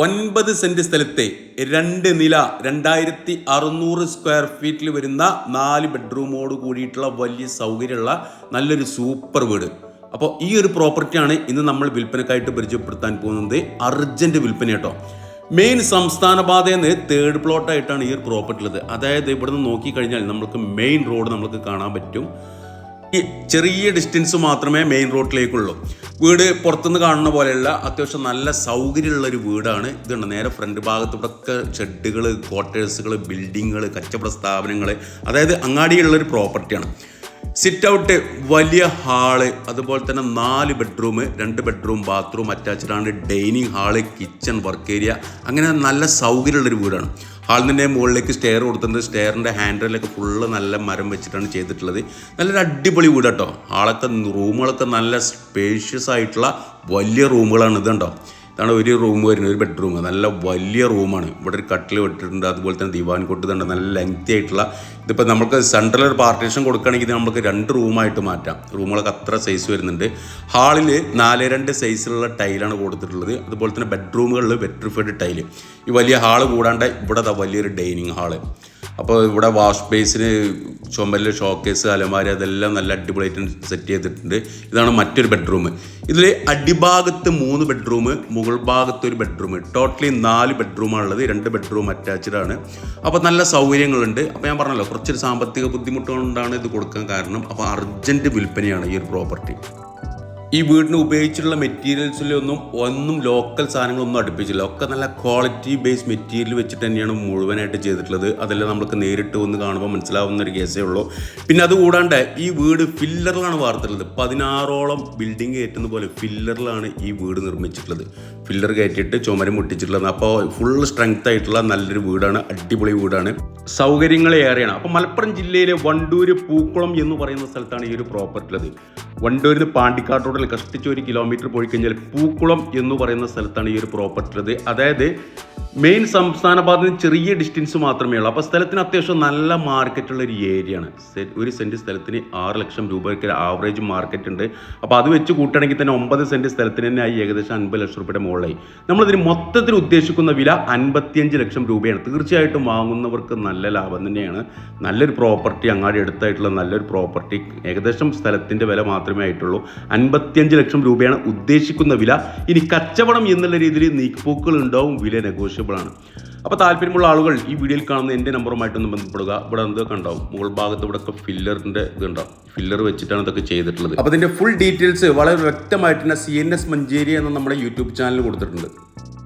9 saint സ്ഥലത്തെ 2 നില 2600 square ഫീറ്റിൽ വരുന്ന 4 ബെഡ്റൂമോട് കൂടിയിട്ടുള്ള വലിയ സൗകര്യമുള്ള നല്ലൊരു സൂപ്പർ വീട്. അപ്പോൾ ഈ ഒരു പ്രോപ്പർട്ടിയാണ് ഇന്ന് നമ്മൾ വിൽപ്പനക്കായിട്ട് പരിചയപ്പെടുത്താൻ പോകുന്നത്. അർജന്റ് വിൽപ്പന കേട്ടോ. മെയിൻ സംസ്ഥാന പാതയിൽ നിന്ന് 3rd പ്ലോട്ടായിട്ടാണ് ഈ ഒരു പ്രോപ്പർട്ടി ഉള്ളത്. അതായത് ഇവിടുന്ന് നോക്കിക്കഴിഞ്ഞാൽ നമുക്ക് മെയിൻ റോഡ് നമുക്ക് കാണാൻ പറ്റും. ഈ ചെറിയ ഡിസ്റ്റൻസ് മാത്രമേ മെയിൻ റോഡിലേക്കുള്ളൂ. വീട് പുറത്തുനിന്ന് കാണുന്ന പോലെയുള്ള അത്യാവശ്യം നല്ല സൗകര്യമുള്ളൊരു വീടാണ്. ഇതുണ്ട് നേരെ ഫ്രണ്ട് ഭാഗത്ത് ഇവിടെയൊക്കെ ഷെഡുകൾ, ക്വാർട്ടേഴ്സുകൾ, ബിൽഡിങ്ങുകൾ, കച്ചവട സ്ഥാപനങ്ങൾ, അതായത് അങ്ങാടിയുള്ളൊരു പ്രോപ്പർട്ടിയാണ്. സിറ്റ് ഔട്ട്, വലിയ ഹാള്, അതുപോലെ തന്നെ 4 ബെഡ്റൂം, 2 ബെഡ്റൂം ബാത്റൂം അറ്റാച്ച്ഡാണ്, dining hall, kitchen, work area, അങ്ങനെ നല്ല സൗകര്യമുള്ളൊരു വീടാണ്. ഹാളിൻ്റെ മുകളിലേക്ക് സ്റ്റെയർ കൊടുത്തിട്ടുണ്ട്. സ്റ്റെയറിൻ്റെ ഹാൻഡിലൊക്കെ ഫുള്ള് നല്ല മരം വെച്ചിട്ടാണ് ചെയ്തിട്ടുള്ളത്. നല്ലൊരു അടിപൊളി വീട് കേട്ടോ. ഹാളൊക്കെ റൂമുകളൊക്കെ നല്ല സ്പേഷ്യസ് ആയിട്ടുള്ള വലിയ റൂമുകളാണ്. ഇതുണ്ടോ, ഇതാണ് ഒരു റൂം വരുന്നത്, ഒരു ബെഡ്റൂം, നല്ല വലിയ റൂമാണ്. ഇവിടെ ഒരു കട്ടിൽ വെട്ടിട്ടുണ്ട്, അതുപോലെ തന്നെ ദിവാൻ കൊട്ടുന്നുണ്ട്, നല്ല ലെങ്തി ആയിട്ടുള്ള. ഇതിപ്പോൾ നമുക്ക് സെൻട്രൽ ഒരു പാർട്ടീഷൻ കൊടുക്കുകയാണെങ്കിൽ നമുക്ക് 2 റൂമായിട്ട് മാറ്റാം. റൂമുകളൊക്കെ അത്ര സൈസ് വരുന്നുണ്ട്. ഹാളിൽ 4:2 സൈസിലുള്ള ടൈലാണ് കൊടുത്തിട്ടുള്ളത്. അതുപോലെ തന്നെ ബെഡ്റൂമുകളിൽ വെട്രിഫൈഡ് ടൈല്. ഈ വലിയ ഹാള് കൂടാണ്ട് ഇവിടെ വലിയൊരു ഡൈനിങ് ഹാള്. അപ്പോൾ ഇവിടെ വാഷ് ബേസിന് ചുമലിൽ ഷോക്കേസ്, അലമാര, അതെല്ലാം നല്ല അടിപൊളിയായിട്ട് സെറ്റ് ചെയ്തിട്ടുണ്ട്. ഇതാണ് മറ്റൊരു ബെഡ്റൂം. ഇതിൽ അടിഭാഗത്ത് 3 ബെഡ്റൂം, മുകൾ ഭാഗത്ത് ഒരു ബെഡ്റൂം, ടോട്ടലി 4 ബെഡ്റൂമാണുള്ളത്. 2 ബെഡ്റൂം അറ്റാച്ച്ഡ് ആണ്. അപ്പോൾ നല്ല സൗകര്യങ്ങളുണ്ട്. അപ്പോൾ ഞാൻ പറഞ്ഞല്ലോ, കുറച്ചൊരു സാമ്പത്തിക ബുദ്ധിമുട്ടുകൊണ്ടാണ് ഇത് കൊടുക്കാൻ കാരണം. അപ്പോൾ അർജൻറ്റ് വിൽപ്പനയാണ് ഈ ഒരു പ്രോപ്പർട്ടി. ഈ വീടിന് ഉപയോഗിച്ചിട്ടുള്ള മെറ്റീരിയൽസിലൊന്നും ലോക്കൽ സാധനങ്ങളൊന്നും അടുപ്പിച്ചില്ല. ഒക്കെ നല്ല ക്വാളിറ്റി ബേസ് മെറ്റീരിയൽ വെച്ചിട്ട് തന്നെയാണ് മുഴുവനായിട്ട് ചെയ്തിട്ടുള്ളത്. അതെല്ലാം നമുക്ക് നേരിട്ട് ഒന്ന് കാണുമ്പോൾ മനസ്സിലാവുന്ന ഒരു കേസേ ഉള്ളൂ. പിന്നെ അതുകൂടാണ്ട് ഈ വീട് ഫില്ലറിലാണ് വാർത്തിട്ടുള്ളത്. 16ഓളം ബിൽഡിംഗ് കയറ്റുന്ന പോലെ ഫില്ലറിലാണ് ഈ വീട് നിർമ്മിച്ചിട്ടുള്ളത്. ഫില്ലർ കയറ്റിയിട്ട് ചുമരം മുട്ടിച്ചിട്ടുള്ളത്. അപ്പോൾ ഫുൾ സ്ട്രെങ്ത് ആയിട്ടുള്ള നല്ലൊരു വീടാണ്, അടിപൊളി വീടാണ്, സൗകര്യങ്ങൾ ഏറെയാണ്. അപ്പോൾ മലപ്പുറം ജില്ലയിലെ വണ്ടൂര് പൂക്കുളം എന്ന് പറയുന്ന സ്ഥലത്താണ് ഈ ഒരു പ്രോപ്പർട്ടി ഉള്ളത്. വണ്ടൂരിന് പാണ്ടിക്കാട് റോഡിൽ കഷ്ടിച്ച് 1 കിലോമീറ്റർ പോയി കഴിഞ്ഞാൽ പൂക്കുളം എന്ന് പറയുന്ന സ്ഥലത്താണ് ഈ ഒരു പ്രോപ്പർട്ടി ഉള്ളത്. അതായത് മെയിൻ സംസ്ഥാന പാതയിൽ ചെറിയ ഡിസ്റ്റൻസ് മാത്രമേ ഉള്ളൂ. അപ്പോൾ സ്ഥലത്തിന് അത്യാവശ്യം നല്ല മാർക്കറ്റുള്ള ഒരു ഏരിയയാണ്. 1 സെൻറ്റ് സ്ഥലത്തിന് 6 ലക്ഷം രൂപയ്ക്ക് ആവറേജ് മാർക്കറ്റ് ഉണ്ട്. അപ്പോൾ അത് വെച്ച് കൂട്ടുകയാണെങ്കിൽ തന്നെ 9 സെൻറ്റ് സ്ഥലത്തിന് തന്നെ ആയി ഏകദേശം 50 ലക്ഷം രൂപയുടെ മുകളിലായി. നമ്മളിതിന് മൊത്തത്തിൽ ഉദ്ദേശിക്കുന്ന വില 55 ലക്ഷം രൂപയാണ്. തീർച്ചയായിട്ടും വാങ്ങുന്നവർക്ക് നല്ല ലാഭം തന്നെയാണ്. നല്ലൊരു പ്രോപ്പർട്ടി, അങ്ങാടി അടുത്തായിട്ടുള്ള നല്ലൊരു പ്രോപ്പർട്ടി. ഏകദേശം സ്ഥലത്തിൻ്റെ വില മാത്രമേ ആയിട്ടുള്ളൂ. 55 ലക്ഷം രൂപയാണ് ഉദ്ദേശിക്കുന്ന വില. ഇനി കച്ചവടം എന്നുള്ള രീതിയിൽ നീക്കുപോക്കുകൾ ഉണ്ടാവും, വില നെഗോഷ്യബിൾ ആണ്. അപ്പോൾ താല്പര്യമുള്ള ആളുകൾ ഈ വീഡിയോയിൽ കാണുന്ന എൻ്റെ നമ്പറുമായിട്ടൊന്ന് ബന്ധപ്പെടുക. ഇവിടെ എന്തൊക്കെ ഉണ്ടാവും, മുകൾ ഭാഗത്ത് ഇവിടെയൊക്കെ ഫില്ലറിൻ്റെ ഇതുണ്ടാവും. ഫില്ലർ വെച്ചിട്ടാണ് ഇതൊക്കെ ചെയ്തിട്ടുള്ളത്. അപ്പോൾ ഇതിൻ്റെ ഫുൾ ഡീറ്റെയിൽസ് വളരെ വ്യക്തമായിട്ട് CNS മഞ്ചേരി എന്ന നമ്മുടെ യൂട്യൂബ് ചാനൽ കൊടുത്തിട്ടുണ്ട്.